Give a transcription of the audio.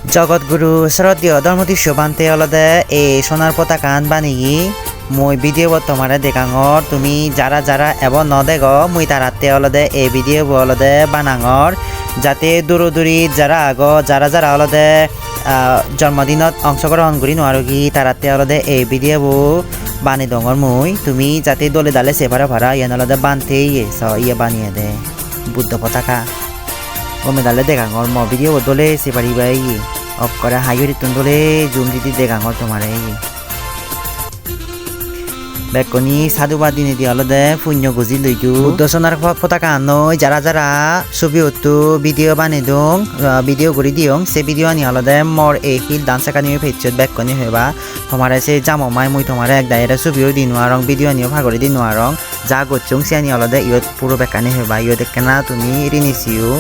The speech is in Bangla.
জগৎগুরু শ্রদ্ধেয় ধর্মদীর্ষ বানতে অলদে এই সোনার পতাকা বানিয়ে মই ভিডিও তোমারে দেখাঙর তুমি যারা যারা এবং ন দেখ মুই তারাতে অলদে এই ভিডিও অলদে বানাঙর যাতে দূরদূরি যারা আগ যারা যারা অলদে জন্মদিনত অংশগ্রহণ করি নোৱাৰোগী তারাতে অলদে এই ভিডিও বানি দঙর মুই তুমি যাতে দলে দালে সেপারে ভাড়া ইয়ান অলদে বানতে ইয়ে বানিয়ে দে বুদ্ধ পতাকা গমে দালে দেখাঙর ম ভিডিও দলে সেপারিবাই অফ করে হাইওয়ে তুন দলে জুম দিদি দেখাঙর তোমারে বেকনি সাধুবাদ দিনে দিয়ে অলদে পুণ্য গুজি লইজু বুদ্ধ সোনার পতাকা নই যারা যারা ছবি হতো ভিডিও বানিয়ে দং ভিডিও করে দিয়ং সে ভিডিও আনি অলদে মর এই হিল ডান্স একাডেমি ফেচত বেকনি হইবা তোমারে সে জামো মাই মুই তোমারে এক দায়েরা ছবিও দি নোয়ারং ভিডিও আনিও ভাগরে দি নোয়ারং যা গচ্ছং সে আনি অলদে ইয়ত পুরো বেকানি হইবা ইয়ত কেনা তুমি রিনিছিও